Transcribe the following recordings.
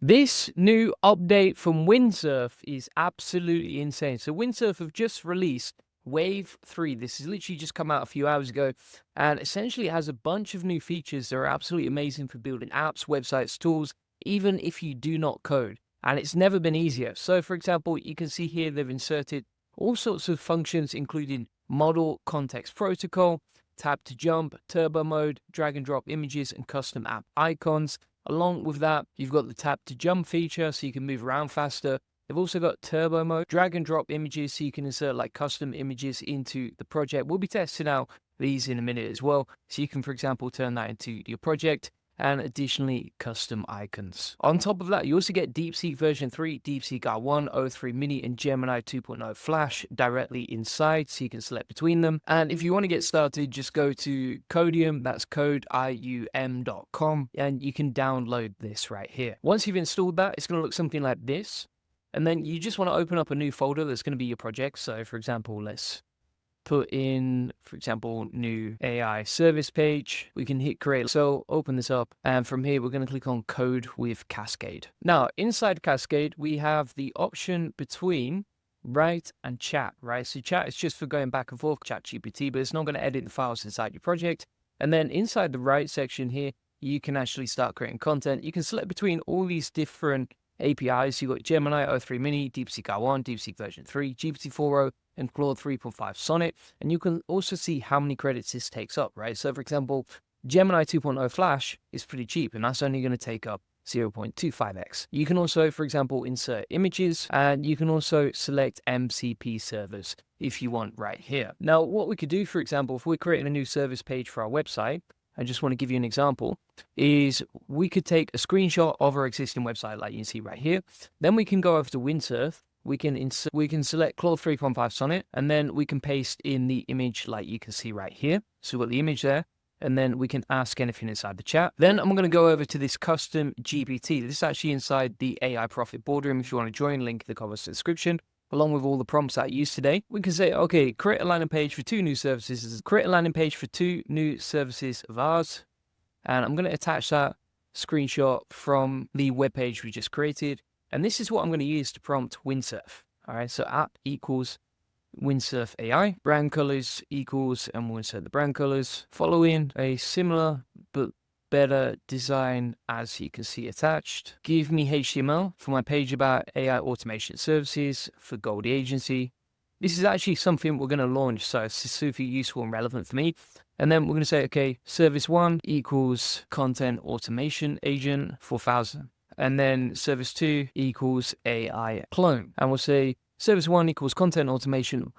This new update from Windsurf is absolutely insane. So Windsurf have just released Wave 3. This has literally just come out a few hours ago, and essentially it has a bunch of new features that are absolutely amazing for building apps, websites, tools, even if you do not code. And it's never been easier. So for example, you can see here they've inserted all sorts of functions, including model context protocol, tap to jump, turbo mode, drag and drop images, and custom app icons. Along with that, you've got the tap to jump feature so you can move around faster. They've also got turbo mode, drag and drop images so you can insert like custom images into the project. We'll be testing out these in a minute as well. So you can, for example, turn that into your project, and additionally custom icons. On top of that, you also get DeepSeek version 3, DeepSeek R1, O3 Mini, and Gemini 2.0 Flash directly inside, so you can select between them. And if you want to get started, just go to Codium, that's codeium.com, and you can download this right here. Once you've installed that, it's going to look something like this. And then you just want to open up a new folder that's going to be your project. So for example, let's put in, for example, new AI service page. We can hit create. So open this up, and from here, we're going to click on code with Cascade. Now, inside Cascade, we have the option between write and chat, right? So chat is just for going back and forth, ChatGPT, but it's not going to edit the files inside your project. And then inside the write section here, you can actually start creating content. You can select between all these different APIs. You've got Gemini, O3 Mini, DeepSeek R1, DeepSeek version 3, GPT-4o, and Claude 3.5 Sonnet. And you can also see how many credits this takes up, right? So for example, Gemini 2.0 Flash is pretty cheap, and that's only going to take up 0.25x. You can also, for example, insert images, and you can also select MCP servers if you want right here. Now, what we could do, for example, if we're creating a new service page for our website, I just want to give you an example, is we could take a screenshot of our existing website like you can see right here. Then we can go over to Windsurf. We can select Claude 3.5 Sonnet, and then we can paste in the image like you can see right here. So we've got the image there, and then we can ask anything inside the chat. Then I'm going to go over to this custom GPT. This is actually inside the AI Profit Boardroom. If you want to join, link in the comments description. Along with all the prompts that I used today, we can say, okay, create a landing page for 2 new services. Create a landing page for 2 new services of ours. And I'm going to attach that screenshot from the web page we just created. And this is what I'm going to use to prompt Windsurf. All right, so app equals Windsurf AI. Brand colors equals, and we'll insert the brand colors. Following a similar but better design as you can see attached. Give me HTML for my page about AI automation services for Goldie Agency. This is actually something we're going to launch, so it's super useful and relevant for me. And then we're going to say, okay, service 1 equals content automation agent 4000. And then service 2 equals AI clone. And we'll say service 1 equals content automation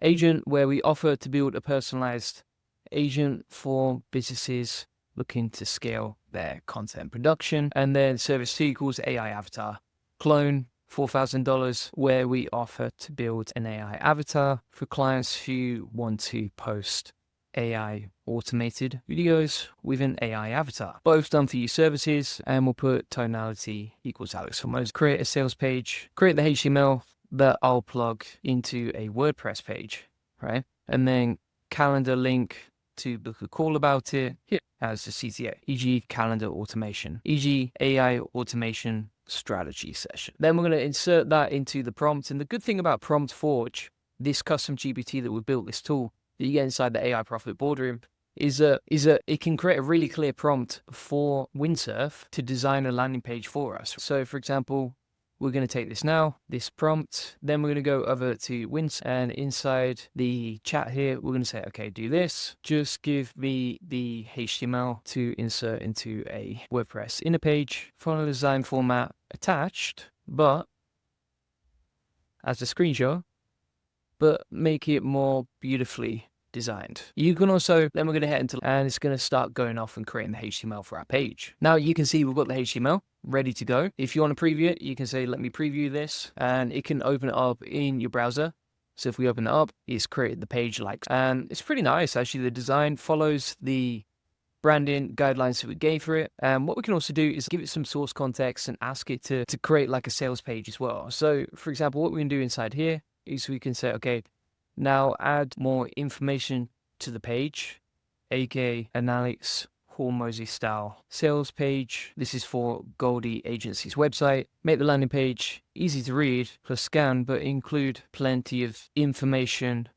agent, where we offer to build a personalized agent for businesses looking to scale their content production. And then service 2 equals AI avatar clone, $4,000, where we offer to build an AI avatar for clients who want to post AI automated videos with an AI avatar. Both done for you services, and we'll put tonality equals Alex Hormones. Create a sales page, create the HTML that I'll plug into a WordPress page, right? And then calendar link to book a call about it here as the CTA, e.g. calendar automation, e.g. AI automation strategy session. Then we're going to insert that into the prompt. And the good thing about Prompt Forge, this custom GPT that we built, this tool that you get inside the AI Profit Boardroom, is that it can create a really clear prompt for Windsurf to design a landing page for us. So for example, we're going to take this now, this prompt, then we're going to go over to Windsurf, and inside the chat here, we're going to say, okay, do this. Just give me the HTML to insert into a WordPress inner page, follow the design format attached, but as a screenshot, but make it more beautifully designed. You can also, then we're going to head into, and it's going to start going off and creating the HTML for our page. Now you can see we've got the HTML ready to go. If you want to preview it, you can say, let me preview this, and it can open it up in your browser. So if we open it up, it's created the page like, and it's pretty nice. Actually, the design follows the branding guidelines that we gave for it. And what we can also do is give it some source context and ask it to create like a sales page as well. So for example, what we can do inside here is we can say, okay, now add more information to the page, aka analytics Paul Mosey style sales page. This is for Goldie Agency's website. Make the landing page easy to read plus scan, but include plenty of information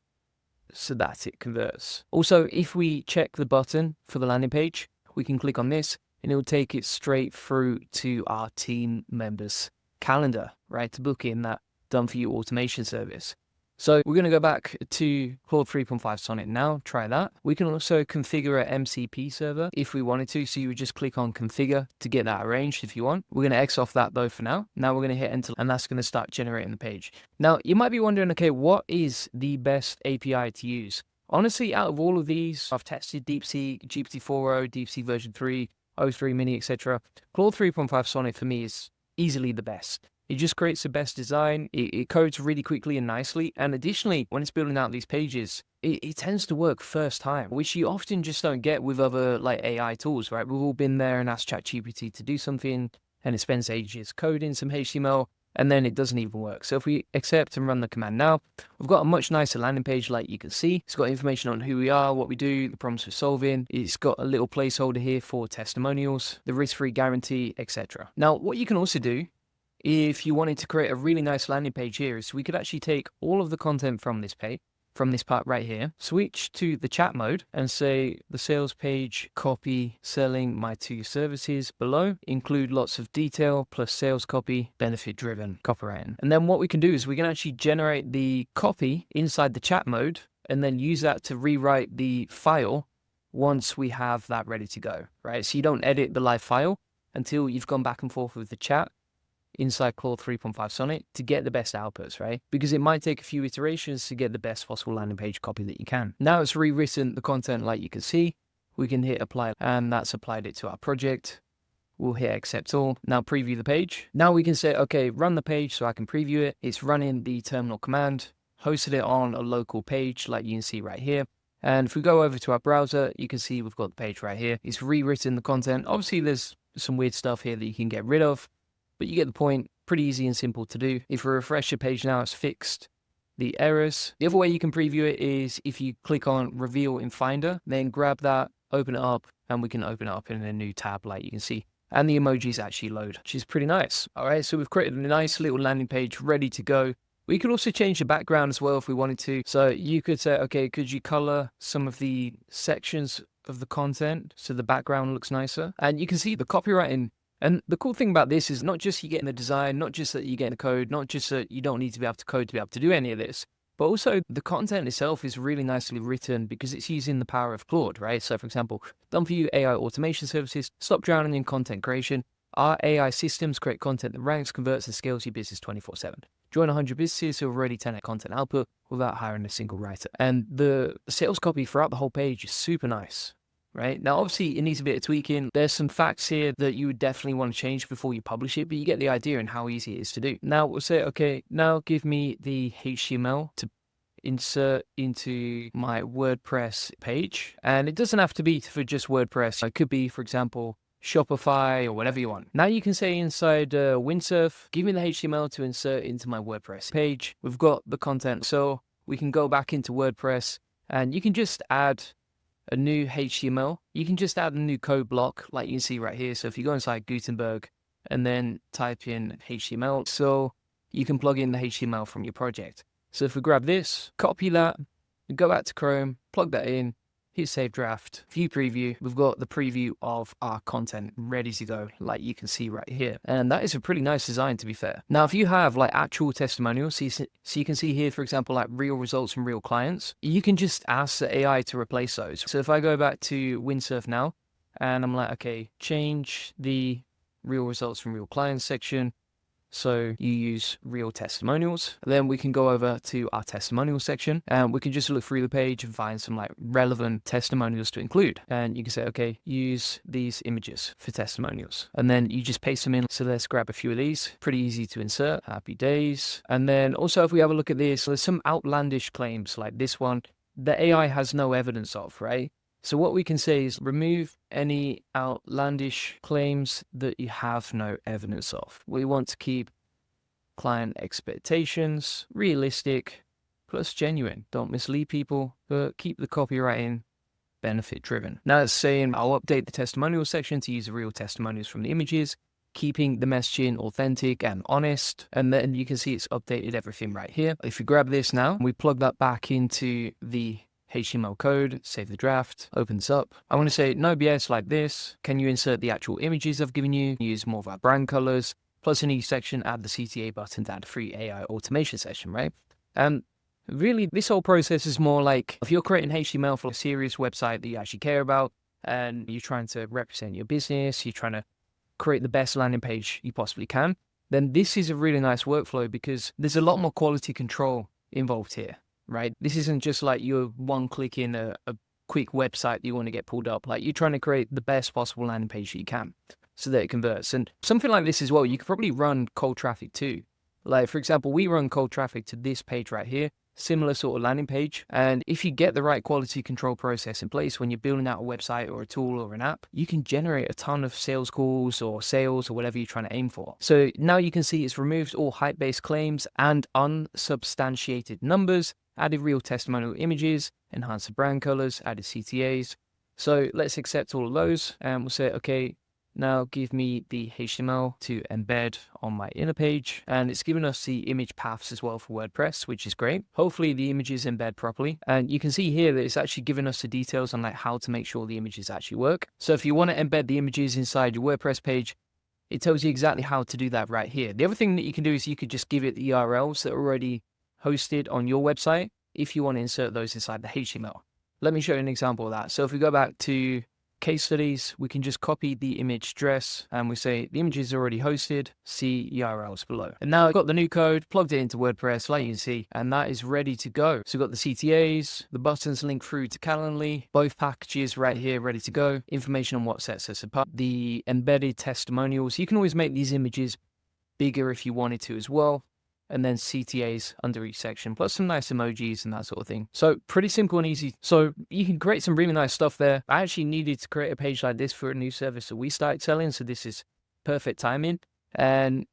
so that it converts. Also, if we check the button for the landing page, we can click on this and it will take it straight through to our team members' calendar, right, to book in that done for you automation service. So we're going to go back to Claude 3.5 Sonnet now, try that. We can also configure an MCP server if we wanted to. So you would just click on configure to get that arranged if you want. We're going to X off that though for now. Now we're going to hit enter and that's going to start generating the page. Now you might be wondering, okay, what is the best API to use? Honestly, out of all of these, I've tested DeepSeek, GPT-4o, DeepSeek version 3, O3 mini, etc. Claude 3.5 Sonnet for me is easily the best. It just creates the best design. It codes really quickly and nicely. And additionally, when it's building out these pages, it tends to work first time, which you often just don't get with other like AI tools, right? We've all been there and asked ChatGPT to do something and it spends ages coding some HTML and then it doesn't even work. So if we accept and run the command now, we've got a much nicer landing page like you can see. It's got information on who we are, what we do, the problems we're solving. It's got a little placeholder here for testimonials, the risk-free guarantee, etc. Now, what you can also do if you wanted to create a really nice landing page here is we could actually take all of the content from this page, from this part right here, switch to the chat mode and say the sales page, copy, selling my 2 services below, include lots of detail plus sales copy, benefit driven copywriting. And then what we can do is we can actually generate the copy inside the chat mode and then use that to rewrite the file once we have that ready to go, right? So you don't edit the live file until you've gone back and forth with the chat inside Claude 3.5 Sonnet to get the best outputs, right? Because it might take a few iterations to get the best possible landing page copy that you can. Now it's rewritten the content like you can see. We can hit apply and that's applied it to our project. We'll hit accept all. Now preview the page. Now we can say, okay, run the page so I can preview it. It's running the terminal command, hosted it on a local page like you can see right here. And if we go over to our browser, you can see we've got the page right here. It's rewritten the content. Obviously there's some weird stuff here that you can get rid of, but you get the point. Pretty easy and simple to do. If we refresh the page now, it's fixed the errors. The other way you can preview it is if you click on reveal in Finder, then grab that, open it up, and we can open it up in a new tab like you can see. And the emojis actually load, which is pretty nice. All right, so we've created a nice little landing page ready to go. We could also change the background as well if we wanted to. So you could say, okay, could you color some of the sections of the content so the background looks nicer? And you can see the copywriting. And the cool thing about this is not just you getting the design, not just that you get the code, not just that you don't need to be able to code to be able to do any of this, but also the content itself is really nicely written because it's using the power of Claude, right? So for example, done for you AI automation services, stop drowning in content creation. Our AI systems create content that ranks, converts, and scales your business 24/7. Join 100 businesses who are already 10x content output without hiring a single writer. And the sales copy throughout the whole page is super nice. Right now, obviously it needs a bit of tweaking. There's some facts here that you would definitely want to change before you publish it, but you get the idea and how easy it is to do. Now we'll say, okay, now give me the HTML to insert into my WordPress page. And it doesn't have to be for just WordPress. It could be, for example, Shopify or whatever you want. Now you can say inside Windsurf, give me the HTML to insert into my WordPress page. We've got the content. So we can go back into WordPress and you can just add a new HTML. You can just add a new code block like you can see right here. So if you go inside Gutenberg and then type in HTML, so you can plug in the HTML from your project. So if we grab this, copy that, go back to Chrome, plug that in, hit save draft, view preview. We've got the preview of our content ready to go, like you can see right here. And that is a pretty nice design, to be fair. Now, if you have like actual testimonials, so you can see here, for example, like real results from real clients, you can just ask the AI to replace those. So if I go back to Windsurf now, and I'm like, okay, change the real results from real clients section. So you use real testimonials. Then we can go over to our testimonial section and we can just look through the page and find some like relevant testimonials to include. And you can say, okay, use these images for testimonials. And then you just paste them in. So let's grab a few of these. Pretty easy to insert. Happy days. And then also if we have a look at this, there's some outlandish claims like this one that AI has no evidence of, right? So what we can say is remove any outlandish claims that you have no evidence of. We want to keep client expectations realistic plus genuine. Don't mislead people, but keep the copywriting benefit driven. Now it's saying I'll update the testimonial section to use the real testimonials from the images, keeping the messaging authentic and honest. And then you can see it's updated everything right here. If you grab this now, we plug that back into the HTML code, save the draft, opens up. I want to say no BS like this. Can you insert the actual images I've given you? Use more of our brand colors. Plus a new section, add the CTA button to add a free AI automation session, right? Really, this whole process is more like if you're creating HTML for a serious website that you actually care about and you're trying to represent your business, you're trying to create the best landing page you possibly can, then this is a really nice workflow because there's a lot more quality control involved here, right? This isn't just like you're one click in a quick website that you want to get pulled up. Like you're trying to create the best possible landing page that you can so that it converts. And something like this as well, you could probably run cold traffic too. Like for example, we run cold traffic to this page right here, similar sort of landing page. And if you get the right quality control process in place when you're building out a website or a tool or an app, you can generate a ton of sales calls or sales or whatever you're trying to aim for. So now you can see it's removed all hype-based claims and unsubstantiated numbers, added real testimonial images, enhanced the brand colors, added CTAs. So let's accept all of those and we'll say, okay, now give me the HTML to embed on my inner page. And it's given us the image paths as well for WordPress, which is great. Hopefully the images embed properly. And you can see here that it's actually given us the details on like how to make sure the images actually work. So if you want to embed the images inside your WordPress page, it tells you exactly how to do that right here. The other thing that you can do is you could just give it the URLs that are already hosted on your website if you want to insert those inside the HTML. Let me show you an example of that. So if we go back to case studies, we can just copy the image address and we say the image is already hosted, see URLs below. And now I've got the new code, plugged it into WordPress like you can see, and that is ready to go. So we've got the CTAs, the buttons link through to Calendly, both packages right here ready to go, information on what sets us apart, the embedded testimonials. You can always make these images bigger if you wanted to as well. And then CTAs under each section, plus some nice emojis and that sort of thing. So pretty simple and easy. So you can create some really nice stuff there. I actually needed to create a page like this for a new service that we started selling. So this is perfect timing. And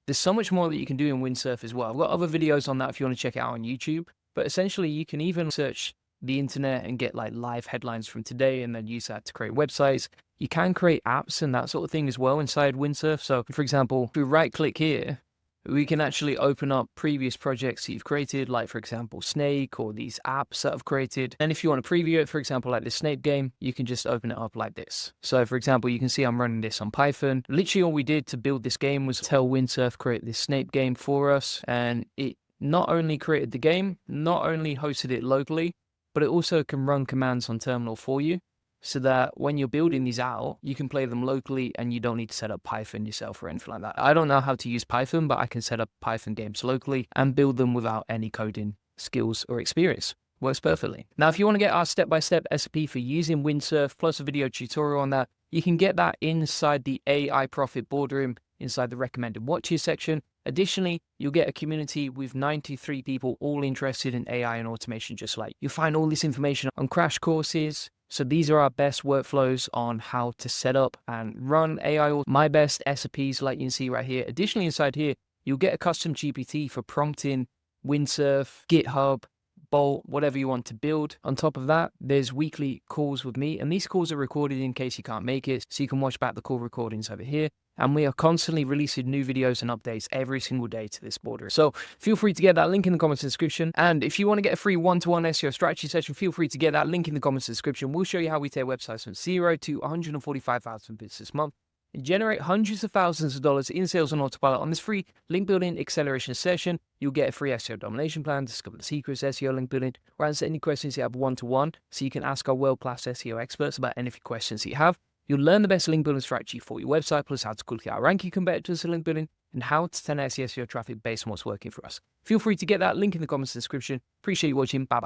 there's so much more that you can do in Windsurf as well. I've got other videos on that if you want to check it out on YouTube. But essentially you can even search the internet and get like live headlines from today and then use that to create websites. You can create apps and that sort of thing as well inside Windsurf. So for example, if we right click here, we can actually open up previous projects that you've created, like for example, Snake or these apps that I've created. And if you want to preview it, for example, like the Snape game, you can just open it up like this. So for example, you can see I'm running this on Python. Literally all we did to build this game was tell Windsurf create this Snape game for us. And it not only created the game, not only hosted it locally, but it also can run commands on terminal for you. So that when you're building these out, you can play them locally and you don't need to set up Python yourself or anything like that. I don't know how to use Python, but I can set up Python games locally and build them without any coding skills or experience. Works perfectly. Now, if you want to get our step-by-step SOP for using Windsurf plus a video tutorial on that, you can get that inside the AI Profit Boardroom inside the recommended watches section. Additionally, you'll get a community with 93 people all interested in AI and automation just like. You'll find all this information on crash courses. So these are our best workflows on how to set up and run AI, my best SOPs like you can see right here. Additionally, inside here, you'll get a custom GPT for prompting Windsurf, GitHub, Bolt, whatever you want to build. On top of that, there's weekly calls with me, and these calls are recorded in case you can't make it, so you can watch back the call recordings over here. And we are constantly releasing new videos and updates every single day to this border. So feel free to get that link in the comments description. And if you want to get a free one-to-one SEO strategy session, feel free to get that link in the comments description. We'll show you how we take websites from 0 to 145,000 visits this month and generate hundreds of thousands of dollars in sales on autopilot. On this free link building acceleration session, you'll get a free SEO domination plan, discover the secrets, SEO link building, or answer any questions you have one-to-one, so you can ask our world-class SEO experts about any questions that you have. You'll learn the best link building strategy for your website, plus how to quickly outrank your competitors in link building, and how to 10x SEO traffic based on what's working for us. Feel free to get that link in the comments description. Appreciate you watching. Bye-bye.